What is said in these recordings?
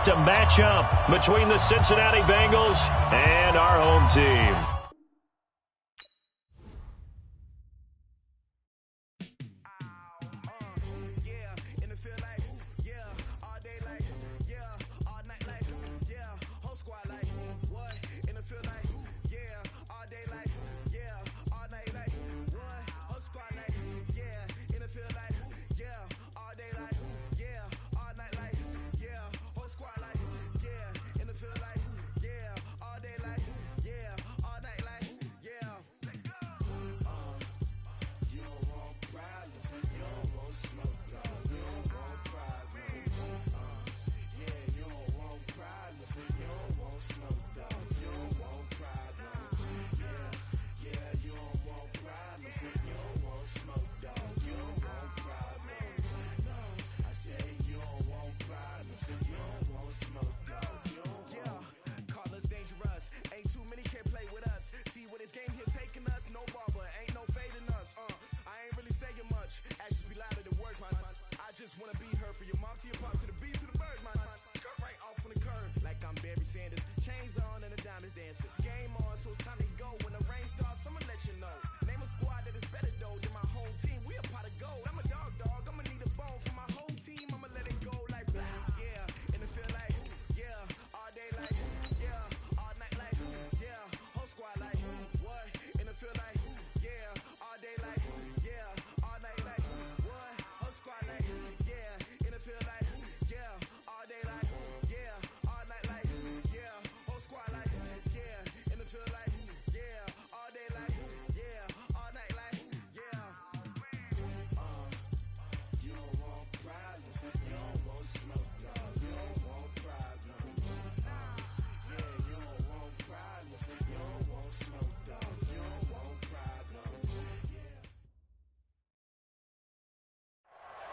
to match up between the Cincinnati Bengals and our home team.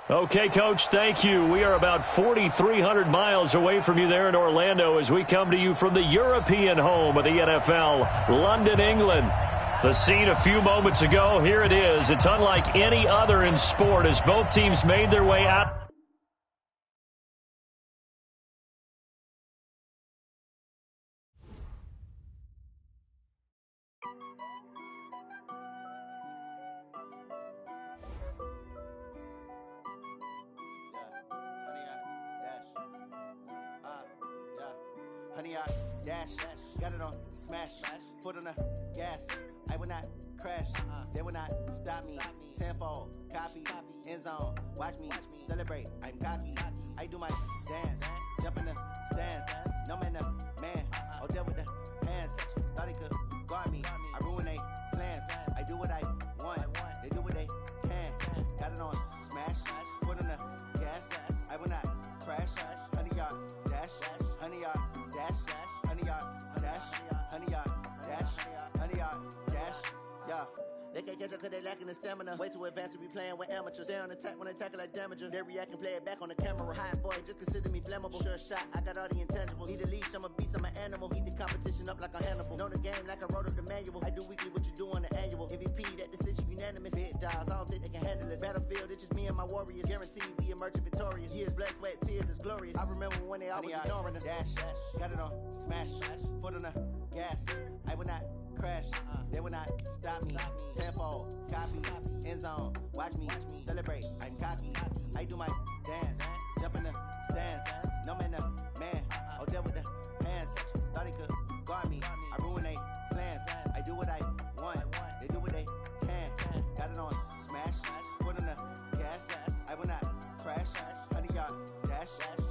Okay, Coach, thank you. We are about 4,300 miles away from you there in Orlando as we come to you from the European home of the NFL, London, England. The scene a few moments ago, here it is. It's unlike any other in sport as both teams made their way out. Honey, I dash, got it on smash, foot on the gas. I will not crash, they will not stop me. Tenfold, copy, end zone, watch me celebrate. I'm cocky, I do my dance, jump in the stands. No man, the man, oh, deal with the hands. Thought he could guard me, I ruin they plans. I do what I want, they do what they can. Got it on smash, foot on the gas. I will not crash, honey, y'all dash, honey, y'all dash, honey, y'all dash, honey, y'all dash, honey, y'all dash, yeah. They can't catch up cause they lacking the stamina. Way too advanced to be playing with amateurs. They on attack when they tackle like damager. They react and play it back on the camera. Hot boy, just consider me flammable. Sure shot, I got all the intangibles. Need a leash, I'm a beast, I'm an animal. Heat the competition up like a Hannibal. Know the game like I wrote up the manual. I do weekly what you do on the annual. MVP, that decision unanimous. Big dials, I don't think they can handle it. Battlefield, it's just me and my warriors. Guaranteed we emerging victorious. Years, blood, sweat, tears, it's glorious. I remember when they always ignoring us. Dash, got it on smash, foot on the gas. I will not crash, they will not stop me. Tenfold, copy, end zone, watch me celebrate. I'm cocky, I do my dance, jump in the stands. No man, the man, oh, deal with the hands. Thought he could guard me, I ruin they plans. I do what I want, they do what they can. Got it on smash, foot on the gas. I will not crash, honey, y'all dash,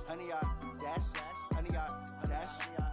honey, y'all dash, honey, y'all dash,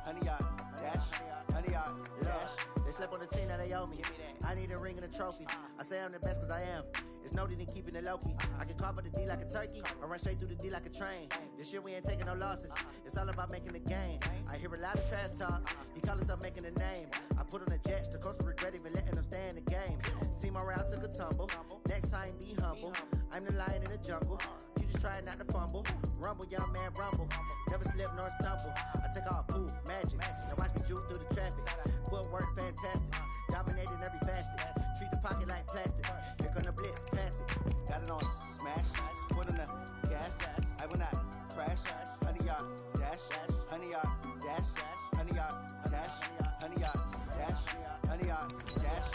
honey, y'all dash, honey, y'all dash. They slept on the team that they owe me. I need a ring and a trophy. I say I'm the best cause I am. It's no need in keeping it low-key. I can cover the D like a turkey or run straight through the D like a train. This year we ain't taking no losses. It's all about making the game. I hear a lot of trash talk. He call himself making a name. I put on the jets. The coach will regret even letting them stay in the game. Team morale took a tumble. Next time be humble. I'm the lion in the jungle. You just try not to fumble. Rumble, young man, rumble. Never slip nor stumble. I take off, poof, magic. Now watch me juke through the traffic. Footwork fantastic. Dominating every facet. Treat the pocket like plastic. Here come the blitz, pass it. Got it on smash. Foot on the gas. I will not crash. Honey, y'all dash. 100-yard dash, 100-yard dash, 100-yard dash, 100-yard dash.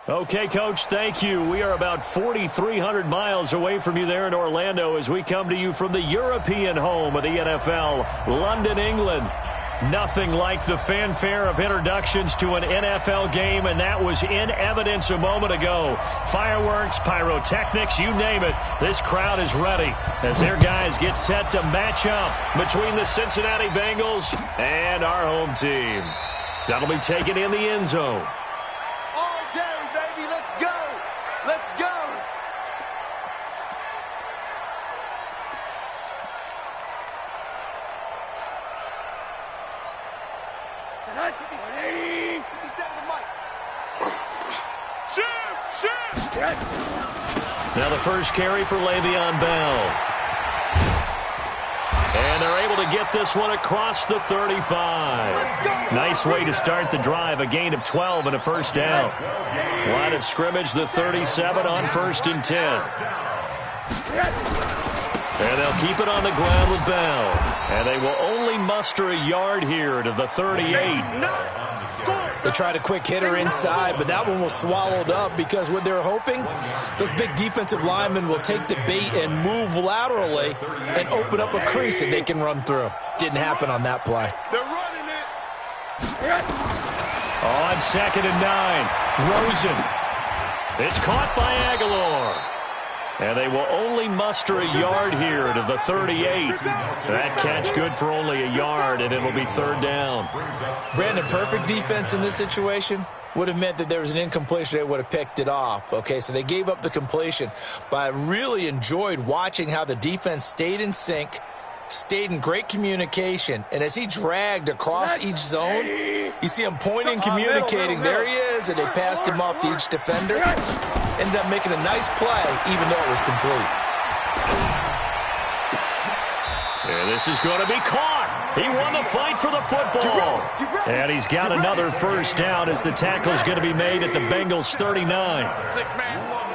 Okay, Coach, thank you. We are about 4,300 miles away from you there in Orlando as we come to you from the European home of the NFL, London, England. Nothing like the fanfare of introductions to an NFL game, and that was in evidence a moment ago. Fireworks, pyrotechnics, you name it. This crowd is ready as their guys get set to match up between the Cincinnati Bengals and our home team. That'll be taken in the end zone. Now the first carry for Le'Veon Bell. And they're able to get this one across the 35. Nice way to start the drive, a gain of 12 and a first down. Line of scrimmage, the 37 on 1st and 10. And they'll keep it on the ground with Bell. And they will only muster a yard here to the 38. They tried a quick hitter inside, but that one was swallowed up because what they're hoping, those big defensive linemen will take the bait and move laterally and open up a crease that they can run through. Didn't happen on that play. They're running it. On 2nd and 9, Rosen. It's caught by Aguilar. And they will only muster a yard here to the 38. That catch good for only a yard, and it'll be 3rd down. Brandon, perfect defense in this situation would have meant that there was an incompletion. They would have picked it off. Okay, so they gave up the completion. But I really enjoyed watching how the defense stayed in sync, stayed in great communication, and as he dragged across each zone, you see him pointing, communicating. There he is, and they passed him off to each defender. Ended up making a nice play, even though it was complete. And this is going to be caught. He won the fight for the football. And he's got another first down as the tackle's going to be made at the Bengals 39.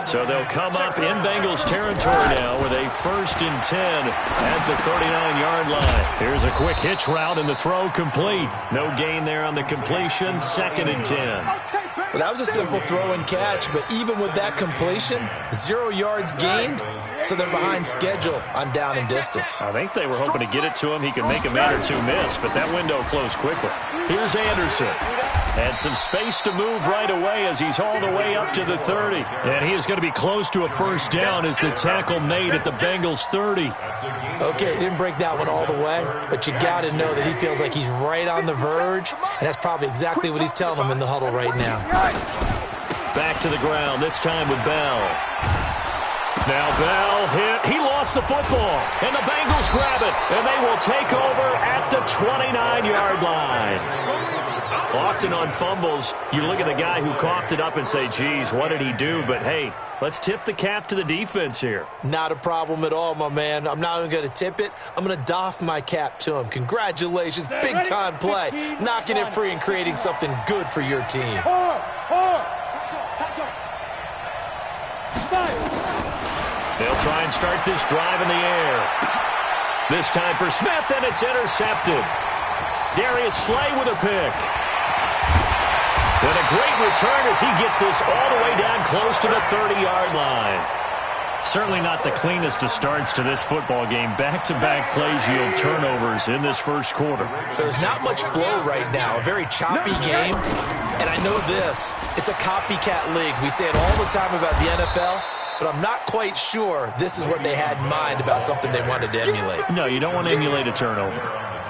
So they'll come up in Bengals territory now with a 1st and 10 at the 39-yard line. Here's a quick hitch route and the throw complete. No gain there on the completion, 2nd and 10. Well, that was a simple throw and catch, but even with that completion, 0 yards gained, so they're behind schedule on down and distance. I think they were hoping to get it to him. He could make a man or two miss, but that window closed quickly. Here's Anderson. And some space to move right away as he's hauled away up to the 30. And he is going to be close to a first down as the tackle made at the Bengals 30. Okay, he didn't break that one all the way, but you got to know that he feels like he's right on the verge, and that's probably exactly what he's telling them in the huddle right now. Back to the ground, this time with Bell. Now Bell hit. He lost the football, and the Bengals grab it, and they will take over at the 29-yard line. Often on fumbles, you look at the guy who coughed it up and say, geez, what did he do? But, hey, let's tip the cap to the defense here. Not a problem at all, my man. I'm not even going to tip it. I'm going to doff my cap to him. Congratulations. Big-time play. Knocking it free and creating something good for your team. They'll try and start this drive in the air. This time for Smith, and it's intercepted. Darius Slay with a pick. And a great return as he gets this all the way down close to the 30-yard line. Certainly not the cleanest of starts to this football game. Back-to-back plays yield turnovers in this first quarter. So there's not much flow right now. A very choppy game. And I know this. It's a copycat league. We say it all the time about the NFL, but I'm not quite sure this is what they had in mind about something they wanted to emulate. No, you don't want to emulate a turnover.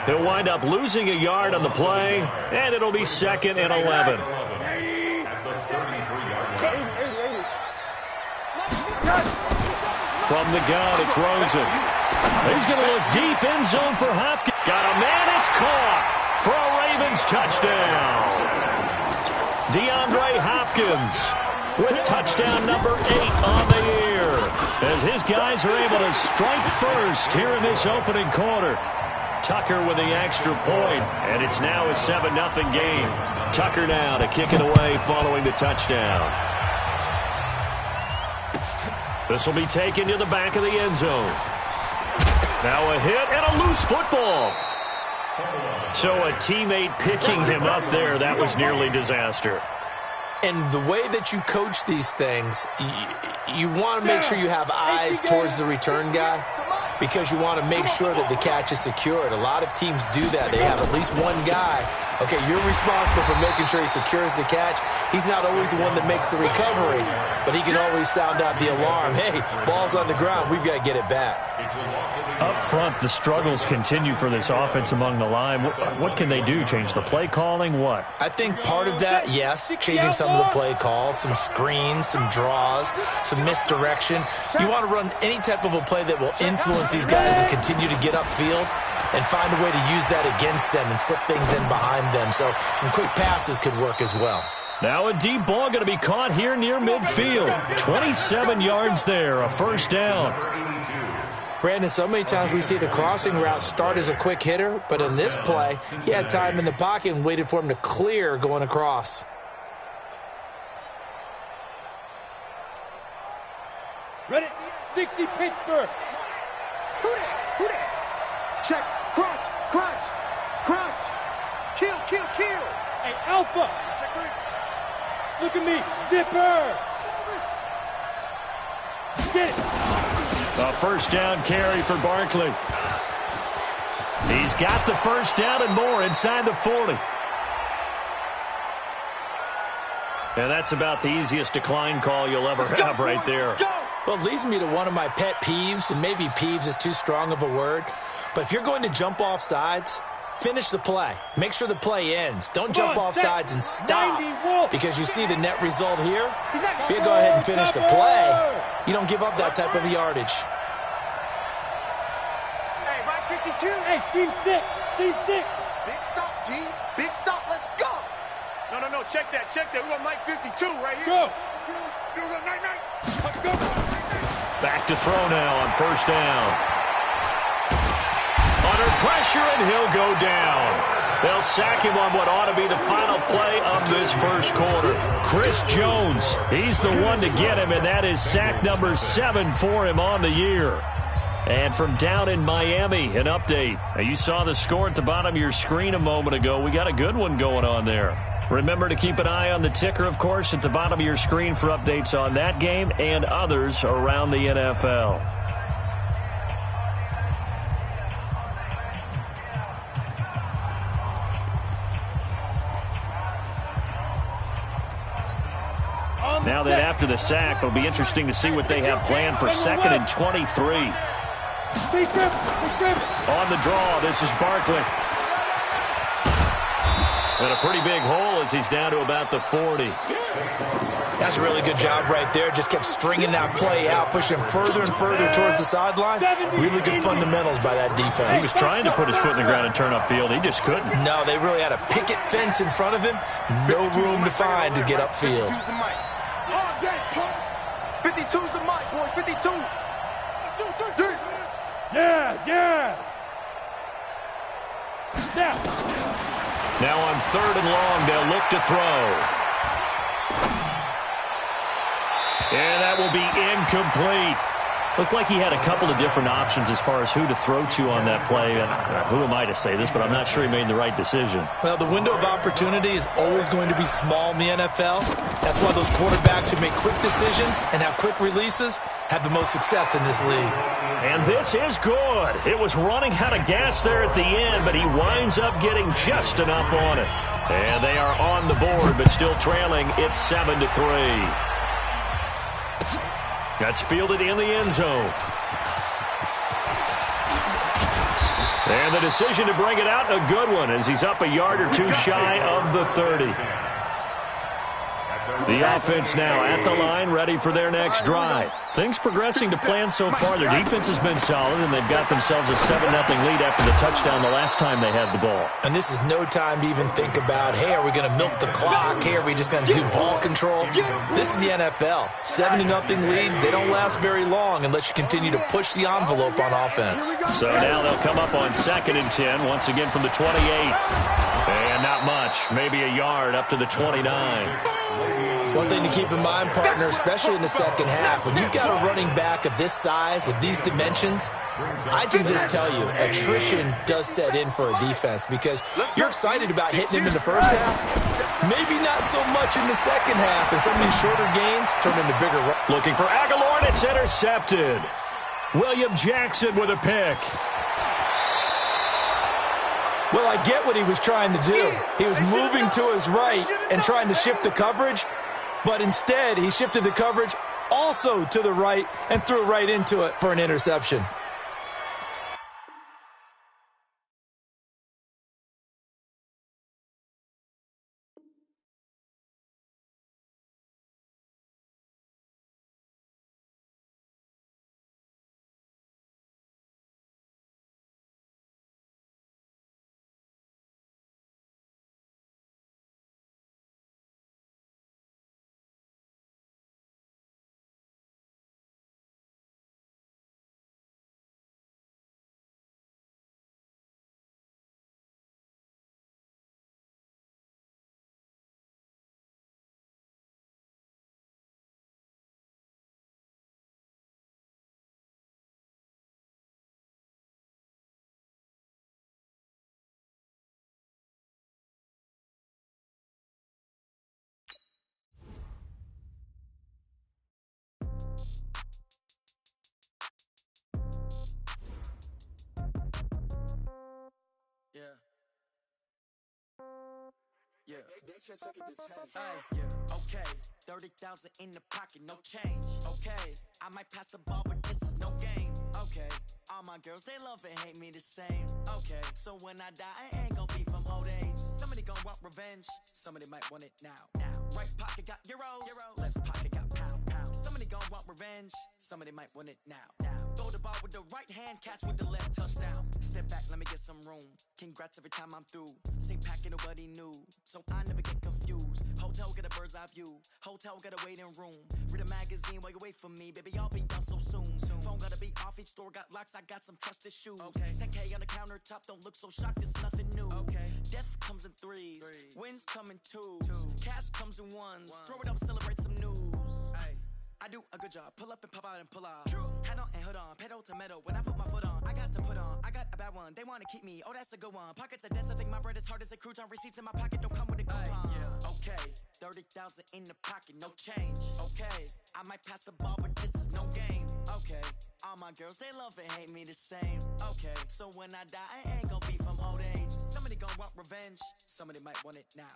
He'll wind up losing a yard on the play, and it'll be 2nd and 11. From the gun, it's Rosen. He's going to look deep end zone for Hopkins. Got a man, it's caught for a Ravens touchdown. DeAndre Hopkins with touchdown number 8 on the year, as his guys are able to strike first here in this opening quarter. Tucker with the extra point, and it's now a 7-0 game. Tucker now to kick it away following the touchdown. This will be taken to the back of the end zone. Now a hit and a loose football. So a teammate picking him up there, that was nearly disaster. And the way that you coach these things, you want to make sure you have eyes towards the return guy, because you want to make sure that the catch is secured. A lot of teams do that. They have at least one guy. Okay, you're responsible for making sure he secures the catch. He's not always the one that makes the recovery, but he can always sound out the alarm. Hey, ball's on the ground. We've got to get it back. Up front, the struggles continue for this offense among the line. What can they do? Change the play calling? What? I think part of that, yes, changing some of the play calls, some screens, some draws, some misdirection. You want to run any type of a play that will influence these guys to continue to get upfield and find a way to use that against them and slip things in behind them. So some quick passes could work as well. Now a deep ball going to be caught here near midfield. 27 yards there, a first down. Brandon, so many times we see the crossing route start as a quick hitter, but in this play, he had time in the pocket and waited for him to clear going across. Ready? 60 Pittsburgh. Who that? Who that? Check. Crunch. Crunch. Crunch. Kill. Kill. Kill. Hey, Alpha. Check three. Look at me. Zipper. Get it. A first down carry for Barkley. He's got the first down and more inside the 40. And that's about the easiest decline call you'll ever have right there. Well, it leads me to one of my pet peeves, and maybe peeves is too strong of a word, but if you're going to jump off sides, finish the play. Make sure the play ends. Don't jump off sides and stop, because you see the net result here. If you go ahead and finish the play, you don't give up that type of yardage. Hey, right 52. Hey, Team 6. Team 6. Big stop, G. Big stop. Let's go. No. Check that. Check that. We got Mike 52 right here. Go. You go night. Go. Back to throw now on first down. Under pressure, and he'll go down. They'll sack him on what ought to be the final play of this first quarter. Chris Jones, he's the one to get him, and that is sack number 7 for him on the year. And from down in Miami, an update. Now, you saw the score at the bottom of your screen a moment ago. We got a good one going on there. Remember to keep an eye on the ticker, of course, at the bottom of your screen for updates on that game and others around the NFL. Now that after the sack, it'll be interesting to see what they have planned for 2nd and 23. On the draw, this is Barkley. And a pretty big hole as he's down to about the 40. That's a really good job right there. Just kept stringing that play out, pushing him further and further towards the sideline. Really good fundamentals by that defense. He was trying to put his foot in the ground and turn upfield. He just couldn't. No, they really had a picket fence in front of him. No room to find to get upfield. 52's the mic, boy. 52. Yes. Now on 3rd and long, they'll look to throw. And that will be incomplete. Looked like he had a couple of different options as far as who to throw to on that play. And who am I to say this, but I'm not sure he made the right decision. Well, the window of opportunity is always going to be small in the NFL. That's why those quarterbacks who make quick decisions and have quick releases have the most success in this league. And this is good. It was running out of gas there at the end, but he winds up getting just enough on it. And they are on the board, but still trailing. It's 7-3. That's fielded in the end zone. And the decision to bring it out, a good one, as he's up a yard or two shy of the 30. The offense now at the line, ready for their next drive. Things progressing to plan so far. Their defense has been solid, and they've got themselves a 7-0 lead after the touchdown the last time they had the ball. And this is no time to even think about, hey, are we going to milk the clock? Hey, are we just going to do ball control? This is the NFL. 7-0 leads, they don't last very long unless you continue to push the envelope on offense. So now they'll come up on 2nd and 10, once again from the 28. And not much, maybe a yard up to the 29. One thing to keep in mind, partner, especially in the second half, when you've got a running back of this size, of these dimensions, I can just tell you, attrition does set in for a defense because you're excited about hitting him in the first half, maybe not so much in the second half, and some of these shorter gains turn into bigger runs. Looking for Aguilar, and it's intercepted. William Jackson with a pick. Well, I get what he was trying to do. He was moving to his right and trying to shift the coverage, but instead he shifted the coverage also to the right and threw right into it for an interception. Okay, 30,000 in the pocket, no change. Okay, I might pass the ball, but this is no game. Okay, all my girls, they love and hate me the same. Okay, so when I die, I ain't gonna be from old age. Somebody gonna want revenge, somebody might want it now. Right pocket got euros, left pocket got pound. Somebody gonna want revenge, somebody might want it now. Throw the ball with the right hand, catch with the left, touchdown. Step back, let me get some room. Congrats every time I'm through. Same packet, nobody knew, so I never get confused. Hotel get a bird's eye view. Hotel got a waiting room. Read a magazine while you wait for me, baby. I'll be done so soon. Phone gotta be off. Each store got locks. I got some trusted shoes. 10K on the countertop. Don't look so shocked. It's nothing new. Death comes in threes. Wins come in twos. Cash comes in ones. Throw it up, celebrate some news. I do a good job. Pull up and pop out and pull out. Head on and hood on. Pedal to metal. When I put my foot on, I got to put on. I got a bad one. They want to keep me. Oh, that's a good one. Pockets are dense. I think my bread is hard as a crouton. Receipts in my pocket don't come with a coupon. Okay, 30,000 in the pocket, no change. Okay, I might pass the ball, but this is no game. Okay, all my girls, they love and hate me the same. Okay, so when I die, I ain't gonna be from old age. Somebody gonna want revenge. Somebody might want it now.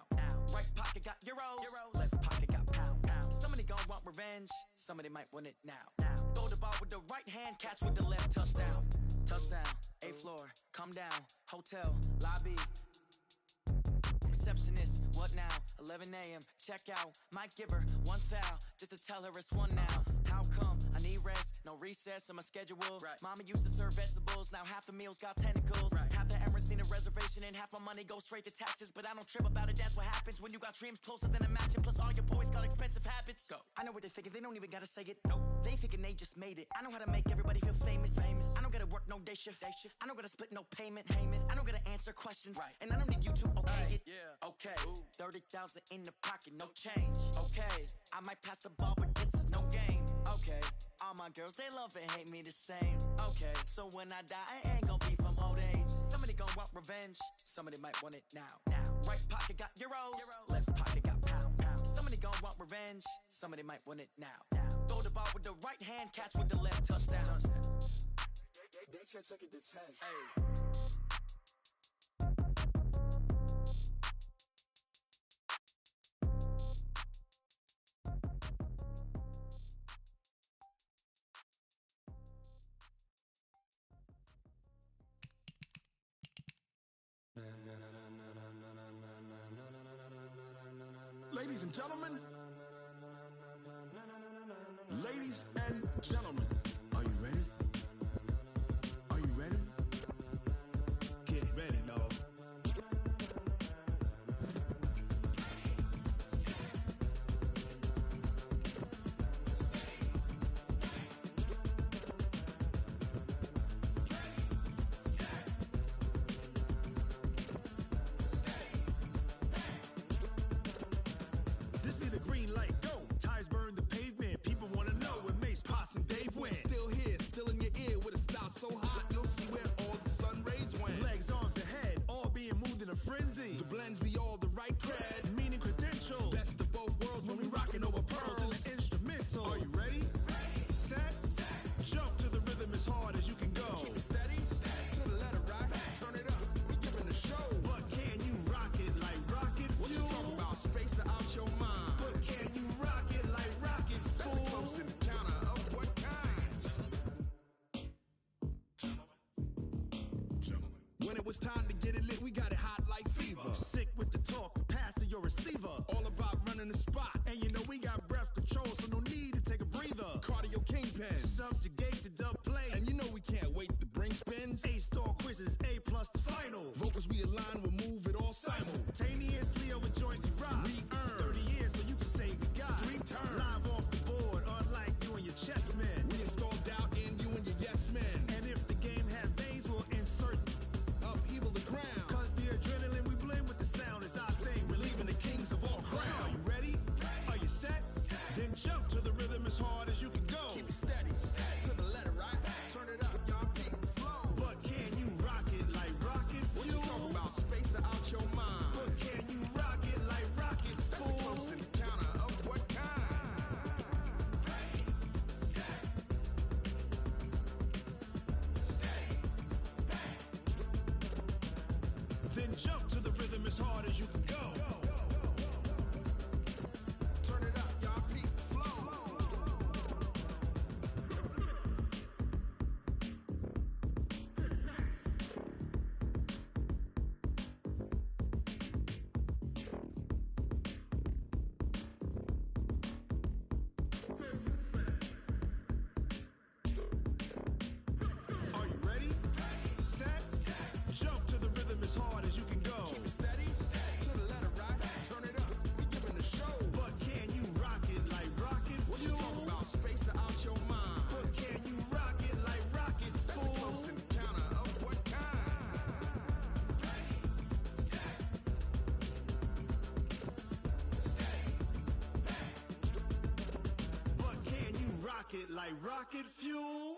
Right pocket got euros. Left pocket got pound. Somebody gonna want revenge. Somebody might want it now. Throw the ball with the right hand, catch with the left, touchdown. Touchdown, 8th floor, come down, hotel, lobby. Receptionist, what now? 11 a.m., check out. Might give her one foul, just to tell her it's one now. How come? I need rest, no recess in my schedule. Mama used to serve vegetables, now half the meals got tentacles. Half the Emirates need a reservation and half my money goes straight to taxes. But I don't trip about it, that's what happens when you got dreams closer than a match. And plus all your boys got expensive habits. Go. I know what they're thinking, they don't even gotta say it. Nope. They ain't thinking they just made it. I know how to make everybody feel famous. I don't gotta work no day shift. I don't gotta split no payment. I don't gotta answer questions. And I don't need you to okay it. Okay, 30,000 in the pocket, no change. Okay, I might pass the ball, but this is no game. Okay, all my girls, they love and hate me the same. Okay, so when I die, I ain't gonna be from old age. Somebody gonna want revenge, somebody might want it now. Right pocket got euros, left pocket got pound. Somebody gonna want revenge, somebody might want it now. Throw the ball with the right hand, catch with the left, touchdown. They took it to 10. Ladies and gentlemen, Gentlemen, are you ready? Are you ready? Get ready, dog. This be the green light, go. Tires burn the pavement. People want to know where Mace, Poss, and Dave went. Still here, still in your ear with a style so hot, you'll see where all the sun rays went. Legs, arms, and head, all being moved in a frenzy. The blends be all the right cred. Meaning credentials. Best of both worlds when we rockin' over pearls in the instrumental. Are you ready? Set. Jump to the rhythm as hard as you can go. Keep it steady, to the letter right. Turn it up, we giving the show. But can you rock it like rocket fuel? What you talking about? Space or out your mind? But can you rock it like rockets, That's fool? a close encounter of what kind? Gentlemen. When it was time to get it lit, we got it hot like fever. Sick with the talk, passing your receiver. All about running the spot. And you know we got breath control, so no need to take a breather. Cardio kingpin. Subjugate the dub play. And you know we can't wait to bring spins. A-star quizzes, A+ the final. Vocals we align, we'll move it all Simultaneously over joints we rock. We earn 30 years so you can say we got 3 turns. live off the board, unlike you and your chess men. We install doubt in you and your yes men. And if the game had veins, we'll insert Upheaval the ground. cause the adrenaline we blend with the sound is our thing. Relieving the kings of all crown. crowns. Are you ready? Are you set? Then jump to the rhythm as hard as you can go. Keep it steady, to the letter right. Turn it up, y'all beat the flow. But can you rock it like rocket What fuel? you talking about? Space or out your mind? But can you rock it like rockets, That's a fool? close encounter of what kind? Then jump to the rhythm as hard as you can go. Turn it up, y'all beat the flow. Are you ready? Set. Jump to the rhythm as hard as you can go. Keep it steady, to the letter right. Turn it up, we giving the show. But can you rock it like rocket What you fuel? talking about? Space or out your mind? But can you rock it like rockets, That's a fool? close encounter of what kind? But can you rock it like rocket fuel?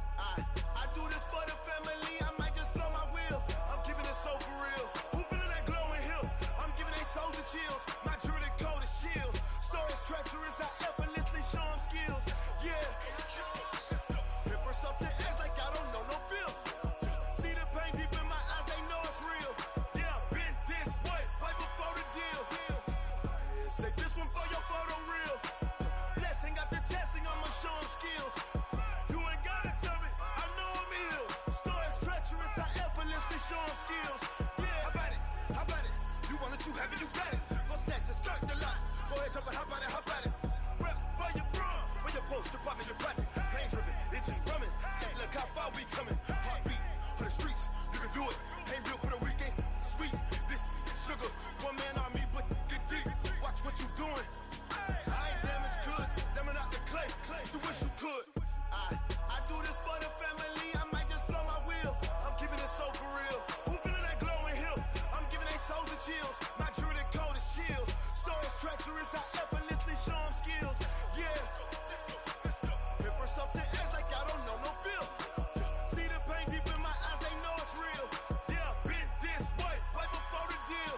I do this for the family, I might just blow my wheel. I'm keeping it so for real. Who feeling that glowing hill? I'm giving they soldier chills. My jewelry cold as shield. Stories treacherous, I effortlessly show them skills. Yeah. Paper stuff the edge like I don't know no bill. See the pain deep in my eyes, they know it's real. Yeah, been this way, right before the deal. Say this one for your photo reel. Blessing after testing, I'ma show them skills. You ain't gotta tell me, I know I'm ill. Stories treacherous, I effortlessly show them skills. Yeah, how about it? How about it? You want it, you have it, you got it. Go snatch it, skirt the lot. Go ahead, jump it, how about it? How about it? Rep for your brum, for your post, department, your projects. Pain driven, itching, drumming. Hey, look how far we coming. Heartbeat for the streets, you can do it. Ain't built for the weekend. Sweet, this sugar, one man army, but get deep. Watch what you doing. I ain't damaged goods, damn it out the clay. You wish you could. I do this for the family, I might just blow my wheel. I'm keeping it so for real. Who feeling that glowing hill? I'm giving they soldier chills. My jewelry cold as shield. Stories treacherous, I effortlessly show them skills. Yeah. Paper stuff the edge like I don't know no bill. See the pain deep in my eyes, they know it's real. Yeah, been this way, right before the deal.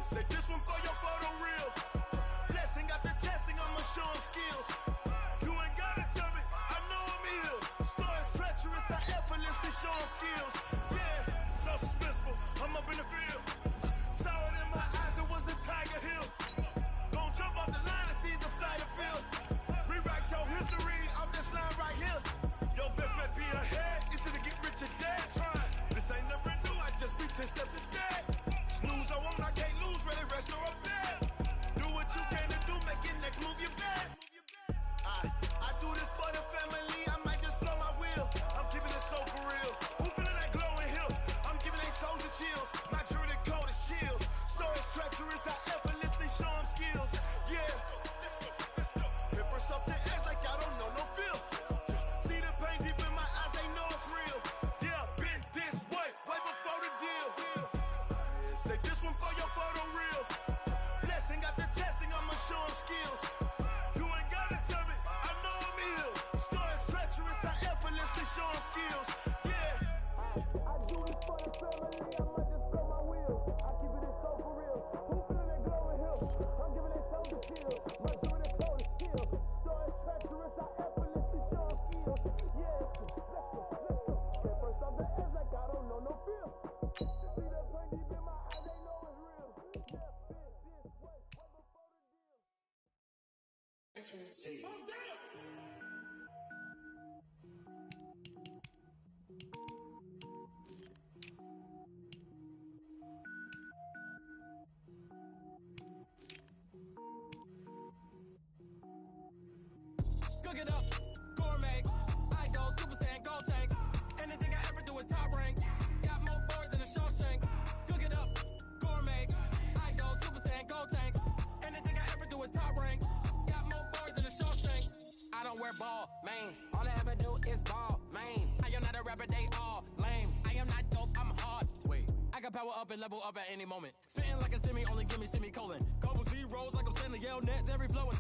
Say this one for your photo reel. Blessing after testing, I'ma show them skills. You ain't gotta tell me, I know I'm ill. Stories treacherous, I effortlessly show them skills. Yeah, so suspenseful, I'm up in the field. Sour skills. Yeah. I do it for the family, I might just blow my wheel. I keep it so for real. Who feeling that glowing hill? I'm giving it so to chill. My doing it so to chill. Story treacherous, I effortlessly show skills. Yeah, let's go. Okay, first off the edge like I don't know no feel. See the pain deep in my eyes, they know it's real. Yeah, this way before the deal. Oh, damn! Cook it up, gourmet. I go Super Saiyan, gold tank. Anything I ever do is top rank. Got more boards than a Shawshank. Cook it up, gourmet. I go Super Saiyan, gold tank. Anything I ever do is top rank. Got more boards than a Shawshank. I don't wear ball mains. All I ever do is ball main. I am not a rapper, they all lame. I am not dope, I'm hard. Wait, I got power up and level up at any moment. Spitting like a semi, only give me semicolon. Couple zeros like I'm sending yell nets. Every flow is